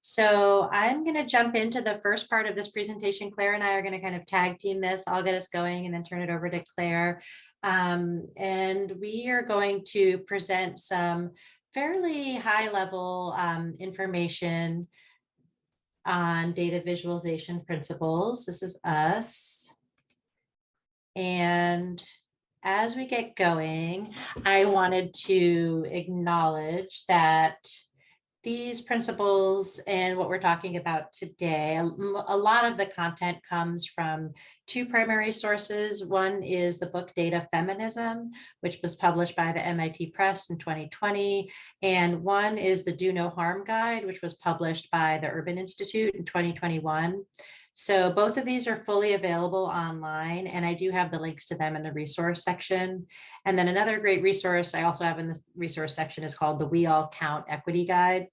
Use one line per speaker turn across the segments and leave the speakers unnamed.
So I'm going to jump into the first part of this presentation. Claire and I are going to kind of tag team this. I'll get us going and then turn it over to Claire. And we are going to present some fairly high level information on data visualization principles. This is us. And as we get going, I wanted to acknowledge that these principles and what we're talking about today, a lot of the content comes from two primary sources. One is the book Data Feminism, which was published by the MIT Press in 2020. And one is the Do No Harm Guide, which was published by the Urban Institute in 2021. So both of these are fully available online, and I do have the links to them in the resource section. And then another great resource I also have in the resource section is called the We All Count Equity Guide.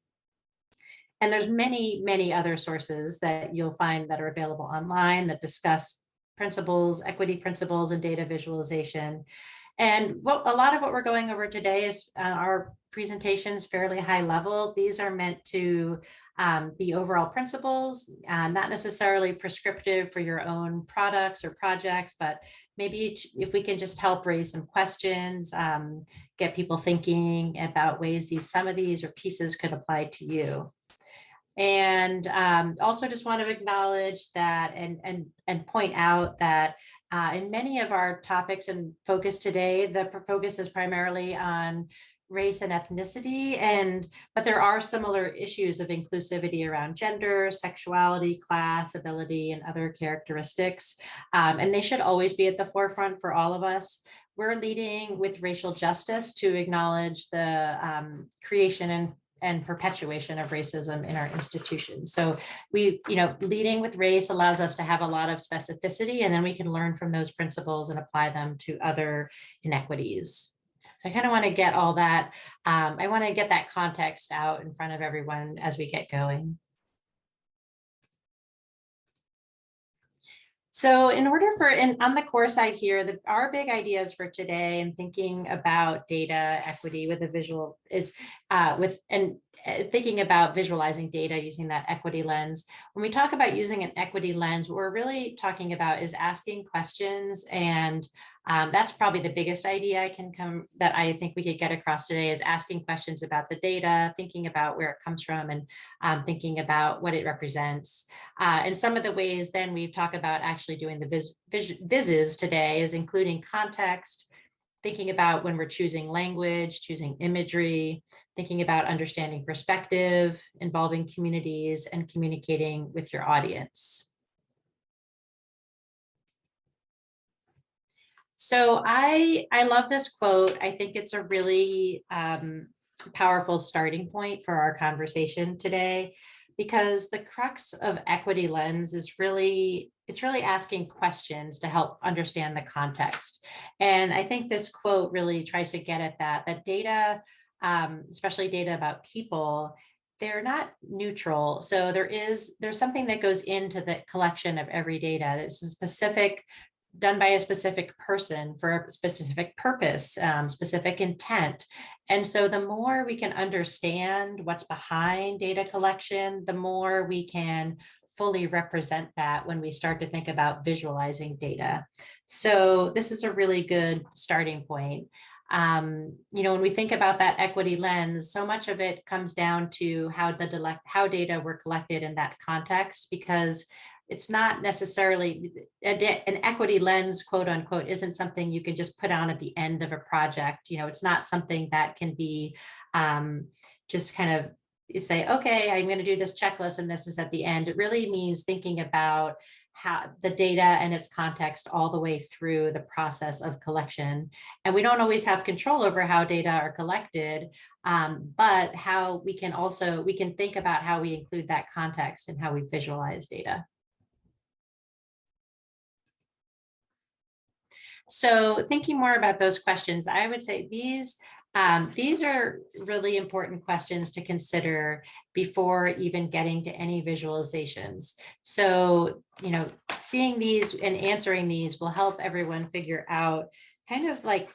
And there's many, many other sources that you'll find that are available online that discuss principles, equity principles, and data visualization. And a lot of what we're going over today is our presentations fairly high level. These are meant to be overall principles, not necessarily prescriptive for your own products or projects, but maybe if we can just help raise some questions, get people thinking about ways some of these or pieces could apply to you. And also just want to acknowledge that and point out that in many of our topics and focus today, the focus is primarily on race and ethnicity, but there are similar issues of inclusivity around gender, sexuality, class, ability, and other characteristics. And they should always be at the forefront for all of us. We're leading with racial justice to acknowledge the creation and perpetuation of racism in our institutions. So leading with race allows us to have a lot of specificity, and then we can learn from those principles and apply them to other inequities. So I kind of want to get all that, I want to get that context out in front of everyone as we get going. So in order on the core side here, our big ideas for today and thinking about data equity with a visual is thinking about visualizing data using that equity lens. When we talk about using an equity lens, what we're really talking about is asking questions, and that's probably the biggest idea that I think we could get across today is asking questions about the data, thinking about where it comes from, and thinking about what it represents. And some of the ways then we've talked about actually doing the vizzes today is including context, thinking about when we're choosing language, choosing imagery, thinking about understanding perspective, involving communities, and communicating with your audience. So I love this quote. I think it's a really powerful starting point for our conversation today, because the crux of equity lens is it's really asking questions to help understand the context. And I think this quote really tries to get at that data, especially data about people, they're not neutral. So there's something that goes into the collection of every data. It's done by a specific person for a specific purpose, specific intent. And so the more we can understand what's behind data collection, the more we can fully represent that when we start to think about visualizing data. So this is a really good starting point. When we think about that equity lens, so much of it comes down to how data were collected in that context, because it's not necessarily an equity lens, quote unquote, isn't something you can just put on at the end of a project. It's not something that can be just kind of say, okay, I'm going to do this checklist and this is at the end. It really means thinking about how the data and its context all the way through the process of collection. And we don't always have control over how data are collected, but how we can think about how we include that context and how we visualize data. So thinking more about those questions, I would say these are really important questions to consider before even getting to any visualizations. So, seeing these and answering these will help everyone figure out kind of like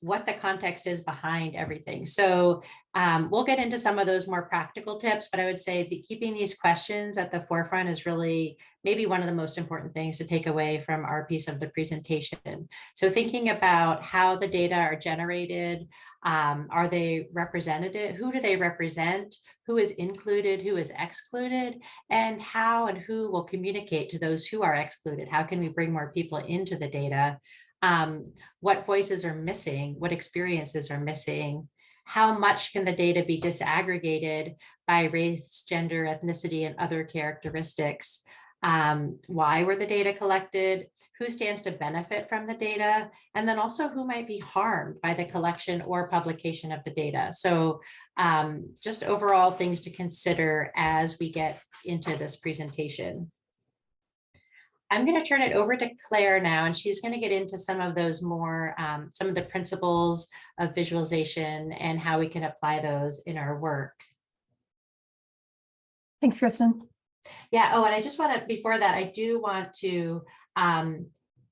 what the context is behind everything. So we'll get into some of those more practical tips, but I would say that keeping these questions at the forefront is really maybe one of the most important things to take away from our piece of the presentation. So thinking about how the data are generated, are they representative? Who do they represent? Who is included? Who is excluded? And how and who will communicate to those who are excluded? How can we bring more people into the data? What voices are missing? What experiences are missing? How much can the data be disaggregated by race, gender, ethnicity, and other characteristics? Why were the data collected? Who stands to benefit from the data? And then also who might be harmed by the collection or publication of the data. So just overall things to consider as we get into this presentation. I'm going to turn it over to Claire now, and she's going to get into some of those more, some of the principles of visualization and how we can apply those in our work.
Thanks, Kristen.
Yeah. Oh, and I just want to, before that, I do want to,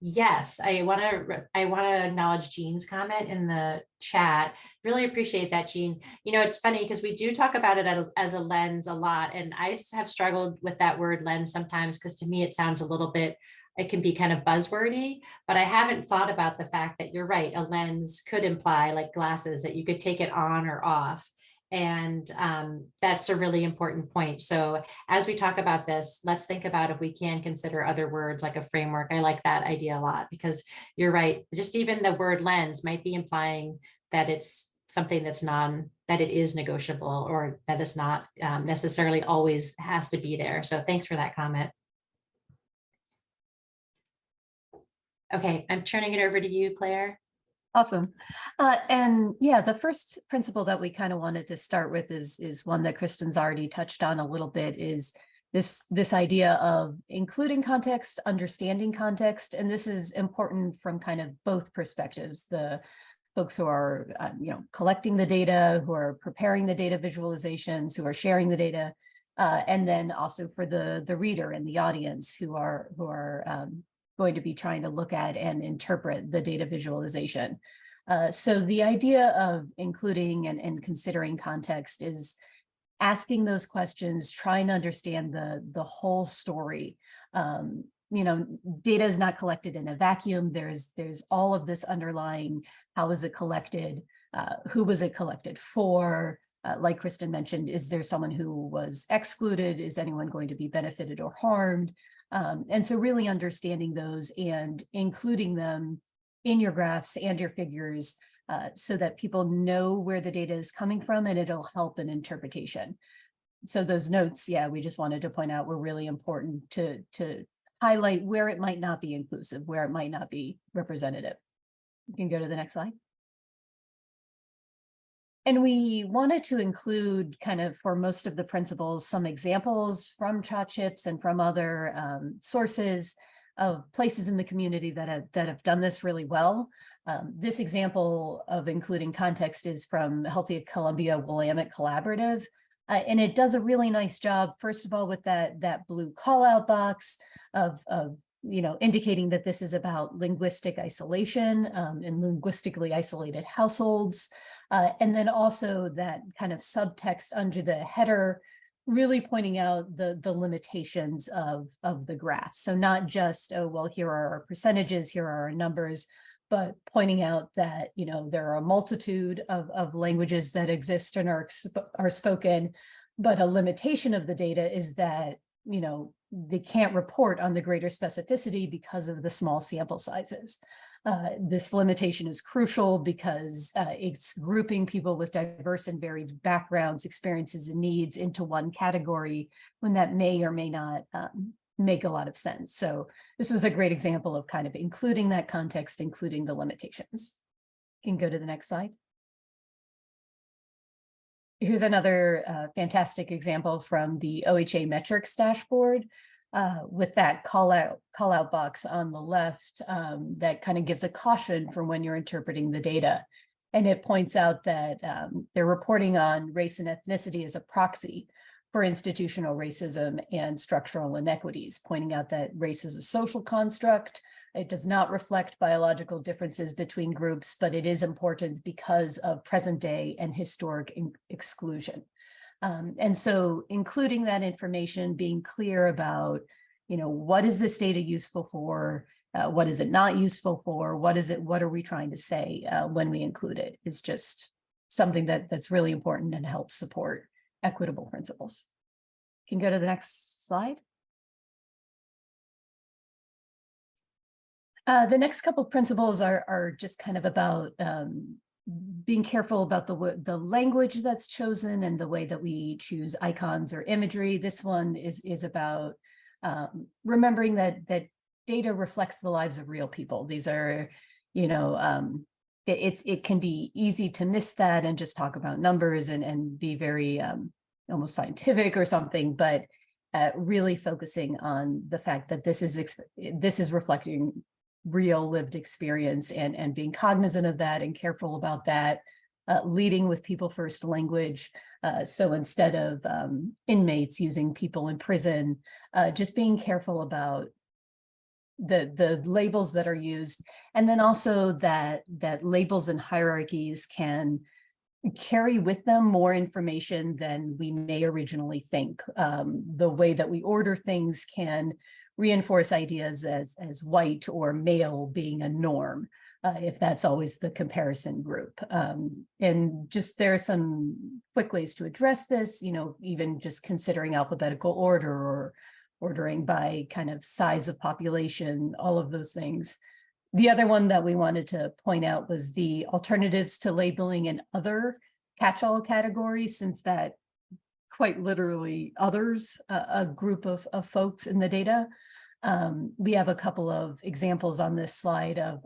yes, I want to acknowledge Jean's comment in the chat. Really appreciate that, Jean. You know, it's funny because we do talk about it as a lens a lot, and I have struggled with that word lens sometimes because to me it sounds a little bit, it can be kind of buzzwordy, but I haven't thought about the fact that you're right. A lens could imply like glasses, that you could take it on or off. And that's a really important point. So as we talk about this, let's think about if we can consider other words like a framework. I like that idea a lot because you're right. Just even the word lens might be implying that it's something that's that it is negotiable, or that it's not necessarily always has to be there. So thanks for that comment. Okay, I'm turning it over to you, Claire.
Awesome. And yeah, the first principle that we kind of wanted to start with is one that Kristen's already touched on a little bit, is this idea of including context, understanding context. And this is important from kind of both perspectives: the folks who are collecting the data, who are preparing the data visualizations, who are sharing the data, and then also for the reader and the audience who are going to be trying to look at and interpret the data visualization. So the idea of including and considering context is asking those questions, trying to understand the whole story. Data is not collected in a vacuum. There's all of this underlying, how is it collected? Who was it collected for? Like Kristen mentioned, is there someone who was excluded? Is anyone going to be benefited or harmed? And so really understanding those and including them in your graphs and your figures so that people know where the data is coming from, and it'll help in interpretation. So those notes, yeah, we just wanted to point out were really important to highlight where it might not be inclusive, where it might not be representative. You can go to the next slide. And we wanted to include kind of for most of the principles, some examples from CHOT-CHIPS and from other sources of places in the community that have done this really well. This example of including context is from Healthy Columbia Willamette Collaborative. And it does a really nice job, first of all, with that blue call out box of indicating that this is about linguistic isolation and linguistically isolated households. And then also that kind of subtext under the header, really pointing out the limitations of the graph. So not just, oh, well, here are our percentages, here are our numbers, but pointing out that, there are a multitude of languages that exist and are spoken, but a limitation of the data is that, they can't report on the greater specificity because of the small sample sizes. This limitation is crucial because it's grouping people with diverse and varied backgrounds, experiences, and needs into one category when that may or may not make a lot of sense. So this was a great example of kind of including that context, including the limitations. You can go to the next slide. Here's another fantastic example from the OHA metrics dashboard. With that call out box on the left that kind of gives a caution for when you're interpreting the data. And it points out that they're reporting on race and ethnicity as a proxy for institutional racism and structural inequities, pointing out that race is a social construct It does not reflect biological differences between groups, but it is important because of present day and historic exclusion. And so including that information, being clear about, what is this data useful for? What is it not useful for? What are we trying to say when we include it is just something that's really important and helps support equitable principles. Can go to the next slide. The next couple principles are just kind of about being careful about the language that's chosen and the way that we choose icons or imagery. This one is about remembering that data reflects the lives of real people. These are, it can be easy to miss that and just talk about numbers and be very almost scientific or something, but really focusing on the fact that this is reflecting real lived experience and being cognizant of that and careful about that, leading with people first language. So instead of inmates using people in prison, just being careful about the labels that are used, and then also that labels and hierarchies can carry with them more information than we may originally think. The way that we order things can reinforce ideas as white or male being a norm, if that's always the comparison group. And just there are some quick ways to address this, even just considering alphabetical order or ordering by kind of size of population, all of those things. The other one that we wanted to point out was the alternatives to labeling in other catch-all categories, since that quite literally others, a group of folks in the data. We have a couple of examples on this slide of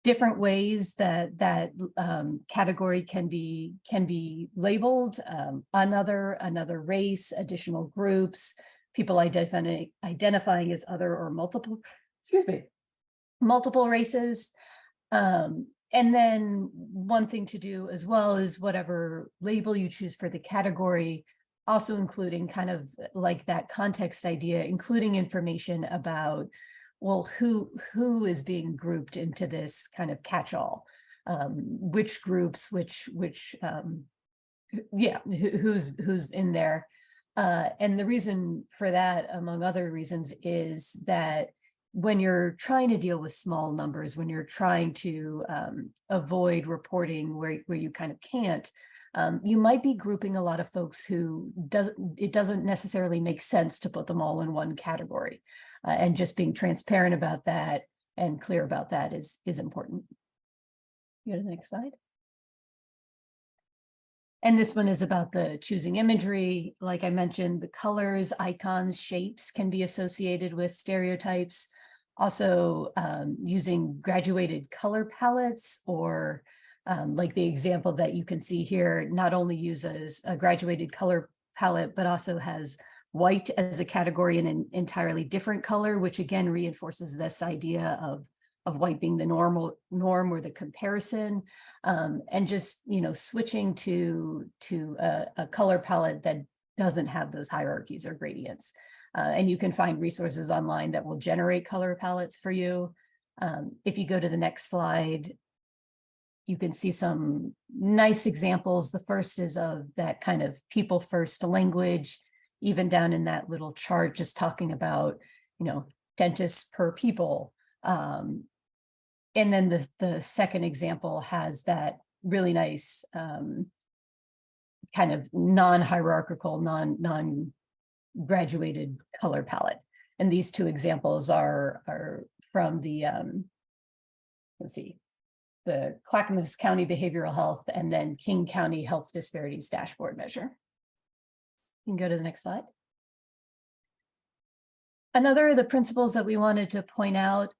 different ways that category can be labeled, another race, additional groups, people identifying as other or multiple races. And then one thing to do as well is whatever label you choose for the category, also including kind of like that context idea, including information about, well, who is being grouped into this kind of catch-all, which groups, who's in there. And the reason for that, among other reasons, is that when you're trying to deal with small numbers, when you're trying to avoid reporting where you kind of can't, you might be grouping a lot of folks who it doesn't necessarily make sense to put them all in one category. And just being transparent about that and clear about that is important. Go to the next slide. And this one is about the choosing imagery. Like I mentioned, the colors, icons, shapes can be associated with stereotypes. Also, using graduated color palettes, or like the example that you can see here, not only uses a graduated color palette, but also has white as a category in an entirely different color, which again reinforces this idea of white being the norm or the comparison, and just switching to a color palette that doesn't have those hierarchies or gradients. And you can find resources online that will generate color palettes for you. If you go to the next slide, you can see some nice examples. The first is of that kind of people first language, even down in that little chart, just talking about, dentists per people. And then the second example has that really nice kind of non-hierarchical, non-graduated color palette. And these two examples are from the, let's see, the Clackamas County Behavioral Health and then King County Health Disparities Dashboard Measure. You can go to the next slide. Another of the principles that we wanted to point out,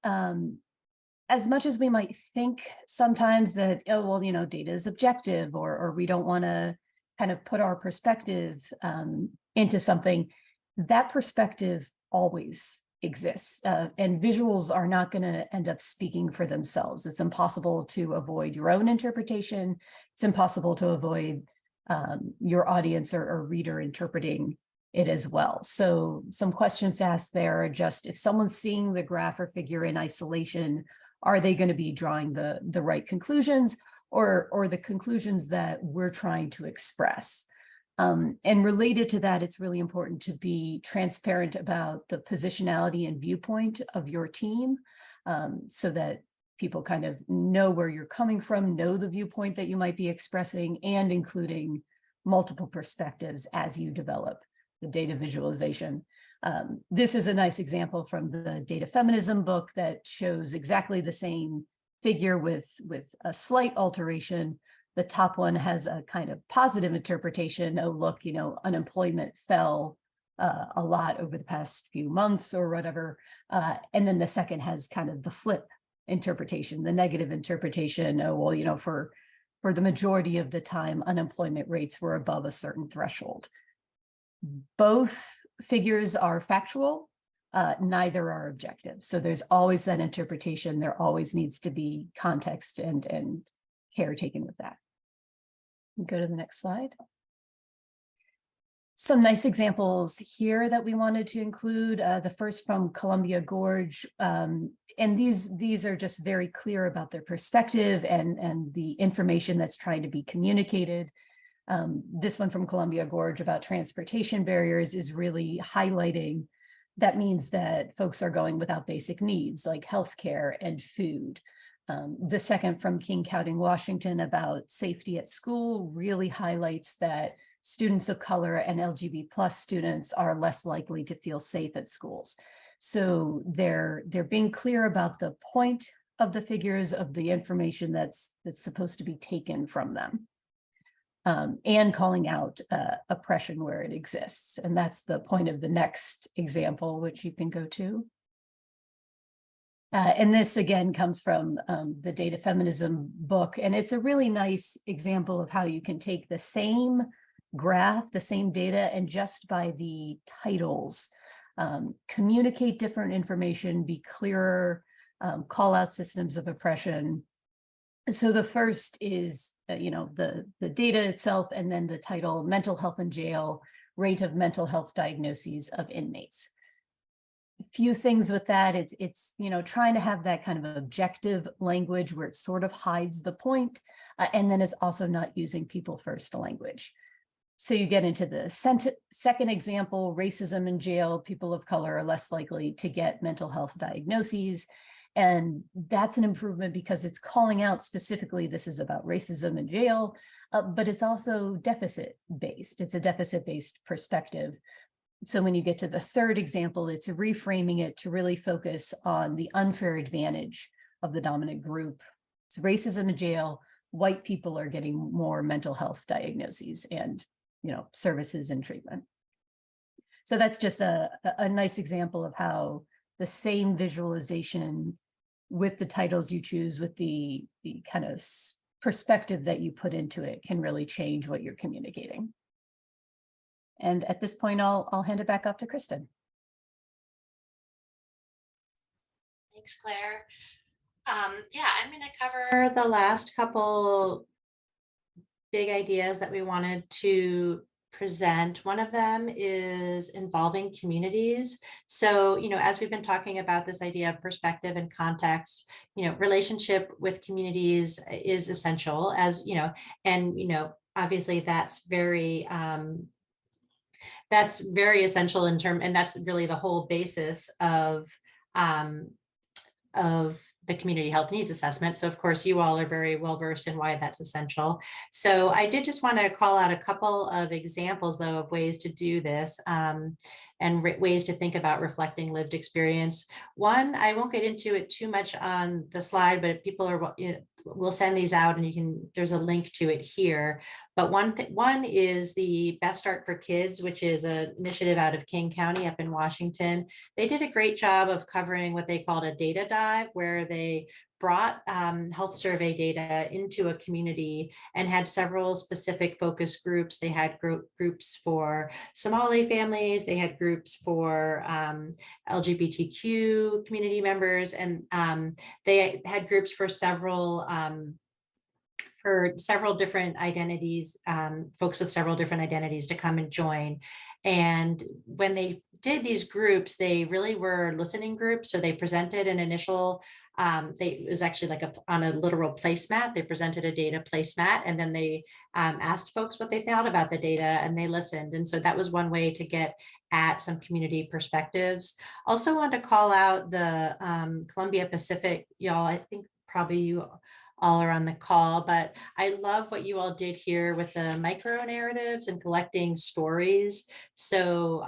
as much as we might think sometimes that, oh, well, data is objective, or we don't want to kind of put our perspective into something, that perspective always exists. And visuals are not going to end up speaking for themselves. It's impossible to avoid your own interpretation. It's impossible to avoid your audience or reader interpreting it as well. So some questions to ask there are just, if someone's seeing the graph or figure in isolation, are they going to be drawing the right conclusions, or the conclusions that we're trying to express? And related to that, it's really important to be transparent about the positionality and viewpoint of your team, so that people kind of know where you're coming from, know the viewpoint that you might be expressing, and including multiple perspectives as you develop the data visualization. This is a nice example from the data feminism book that shows exactly the same figure with a slight alteration. The top one has a kind of positive interpretation. Oh, look, unemployment fell a lot over the past few months or whatever. And then the second has kind of the flip interpretation, the negative interpretation. Oh, well, for the majority of the time, unemployment rates were above a certain threshold. Both figures are factual, neither are objective. So there's always that interpretation. There always needs to be context and care taken with that. Go to the next slide. Some nice examples here that we wanted to include. The first from Columbia Gorge. And these are just very clear about their perspective and the information that's trying to be communicated. This one from Columbia Gorge about transportation barriers is really highlighting that means that folks are going without basic needs like healthcare and food. The second from King County, Washington, about safety at school really highlights that students of color and LGBT+ students are less likely to feel safe at schools. So they're being clear about the point of the figures, of the information that's supposed to be taken from them, and calling out oppression where it exists. And that's the point of the next example, which you can go to. And this again comes from the data feminism book. And it's a really nice example of how you can take the same graph, the same data, and just by the titles, communicate different information, be clearer, call out systems of oppression. So the first is, the data itself, and then the title, Mental Health in Jail, Rate of Mental Health Diagnoses of Inmates. Few things with that. It's trying to have that kind of objective language where it sort of hides the point, and then it's also not using people first language. So you get into the second example, racism in jail. People of color are less likely to get mental health diagnoses. And that's an improvement because it's calling out specifically, this is about racism in jail, but it's also deficit-based. It's a deficit-based perspective. So when you get to the third example, it's reframing it to really focus on the unfair advantage of the dominant group. It's racism in jail. White people are getting more mental health diagnoses and services and treatment. So that's just a nice example of how the same visualization with the titles you choose, with the kind of perspective that you put into it, can really change what you're communicating. And at this point, I'll hand it back off to Kristen.
Thanks, Claire. Yeah, I'm going to cover the last couple big ideas that we wanted to present. One of them is involving communities. So, as we've been talking about this idea of perspective and context, relationship with communities is essential, as obviously that's very essential and that's really the whole basis of the community health needs assessment. So of course you all are very well versed in why that's essential. So I did just want to call out a couple of examples though of ways to do this, and ways to think about reflecting lived experience. One, I won't get into it too much on the slide, but people are, we'll send these out and there's a link to it here. But one is the Best Start for Kids, which is an initiative out of King County up in Washington. They did a great job of covering what they called a data dive, where they brought health survey data into a community and had several specific focus groups. They had groups for Somali families, they had groups for LGBTQ community members, and they had groups for several for several different identities, folks with several different identities to come and join. And when they did these groups, they really were listening groups. So they presented an initial, it was actually like on a literal placemat. They presented a data placemat, and then they asked folks what they thought about the data, and they listened. And so that was one way to get at some community perspectives. Also wanted to call out the Columbia Pacific, y'all. I think probably you all are on the call, but I love what you all did here with the micro narratives and collecting stories. So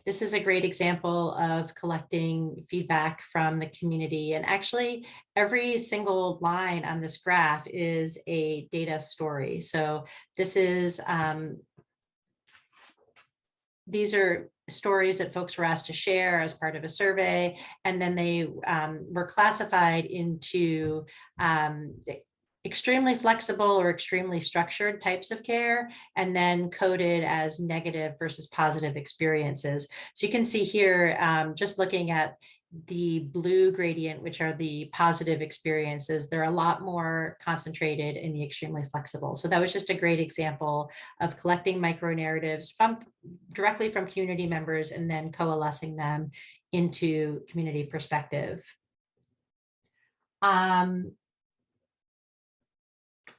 this is a great example of collecting feedback from the community. And actually, every single line on this graph is a data story. So this is, these are stories that folks were asked to share as part of a survey, and then they were classified into extremely flexible or extremely structured types of care, and then coded as negative versus positive experiences. So you can see here, just looking at the blue gradient, which are the positive experiences, they're a lot more concentrated in the extremely flexible. So that was just a great example of collecting micro narratives directly from community members and then coalescing them into community perspective.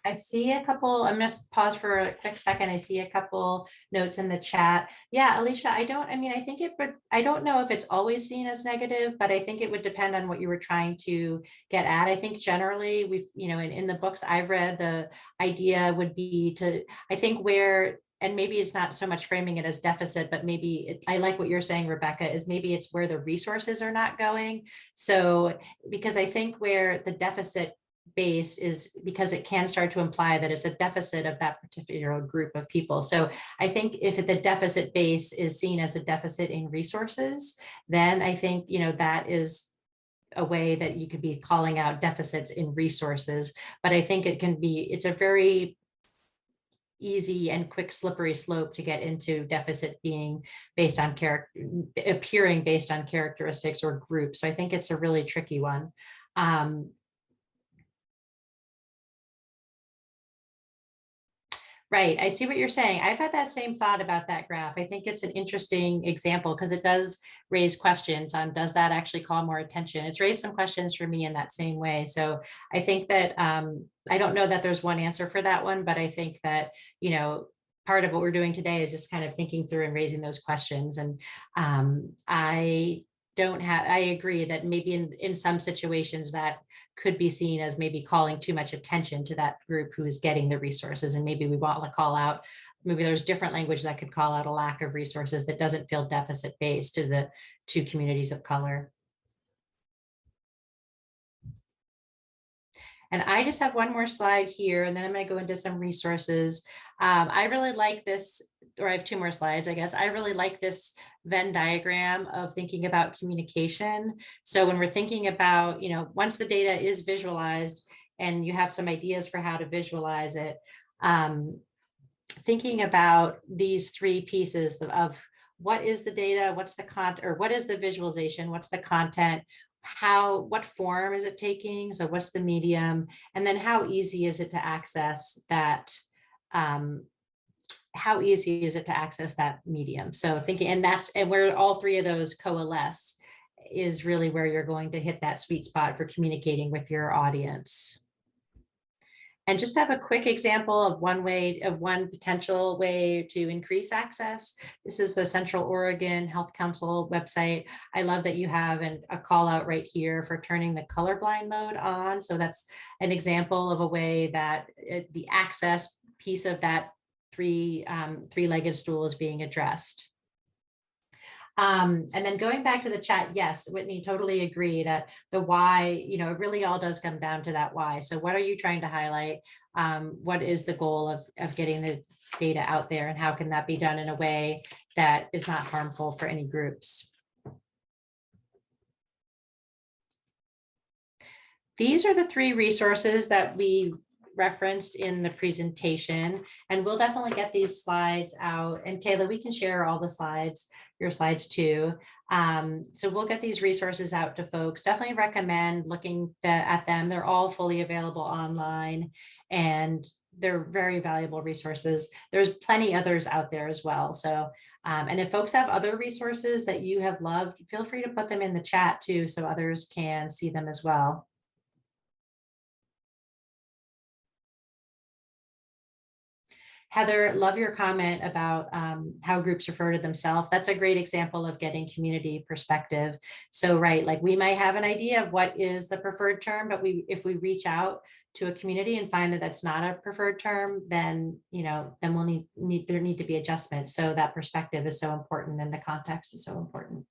I see a couple, I'm just pause for a quick second. I see a couple notes in the chat. Yeah, Alicia, I think it would, I don't know if it's always seen as negative, but I think it would depend on what you were trying to get at. I think generally we've, in the books I've read, the idea would be to, I think where, and maybe it's not so much framing it as deficit, but maybe I like what you're saying, Rebecca, is maybe it's where the resources are not going. So, because I think where the deficit based is because it can start to imply that it's a deficit of that particular group of people. So I think if the deficit base is seen as a deficit in resources, then I think, that is a way that you could be calling out deficits in resources. But I think it's a very easy and quick slippery slope to get into deficit being based on appearing based on characteristics or groups. So I think it's a really tricky one. Right. I see what you're saying. I've had that same thought about that graph. I think it's an interesting example because it does raise questions on, does that actually call more attention? It's raised some questions for me in that same way. So I think that I don't know that there's one answer for that one, but I think that, part of what we're doing today is just kind of thinking through and raising those questions. And I agree that maybe in some situations that could be seen as maybe calling too much attention to that group who is getting the resources. And maybe we want to call out, maybe there's different language that could call out a lack of resources that doesn't feel deficit based to the two communities of color. And I just have one more slide here, and then I'm going to go into some resources. I really like this, or I have two more slides, I guess. I really like this Venn diagram of thinking about communication. So when we're thinking about, once the data is visualized and you have some ideas for how to visualize it, thinking about these three pieces of what is the data, what's the content, or what is the visualization, what's the content, what form is it taking? So what's the medium? And then how easy is it to access that? How easy is it to access that medium? So thinking, and where all three of those coalesce is really where you're going to hit that sweet spot for communicating with your audience. And just have a quick example of one potential way to increase access. This is the Central Oregon Health Council website. I love that you have a call out right here for turning the colorblind mode on. So that's an example of a way that the access piece of that three-legged stool is being addressed. And then going back to the chat, yes, Whitney, totally agree that the why, it really all does come down to that why. So what are you trying to highlight? What is the goal of getting the data out there, and how can that be done in a way that is not harmful for any groups? These are the three resources that we referenced in the presentation, and we'll definitely get these slides out. And Kayla, we can share all the slides, your slides too. So we'll get these resources out to folks. Definitely recommend looking at them. They're all fully available online, and they're very valuable resources. There's plenty others out there as well. So, and if folks have other resources that you have loved, feel free to put them in the chat too, so others can see them as well. Heather, love your comment about how groups refer to themselves. That's a great example of getting community perspective. So, right, like we might have an idea of what is the preferred term, but if we reach out to a community and find that that's not a preferred term, then, then we'll there need to be adjustments. So that perspective is so important and the context is so important.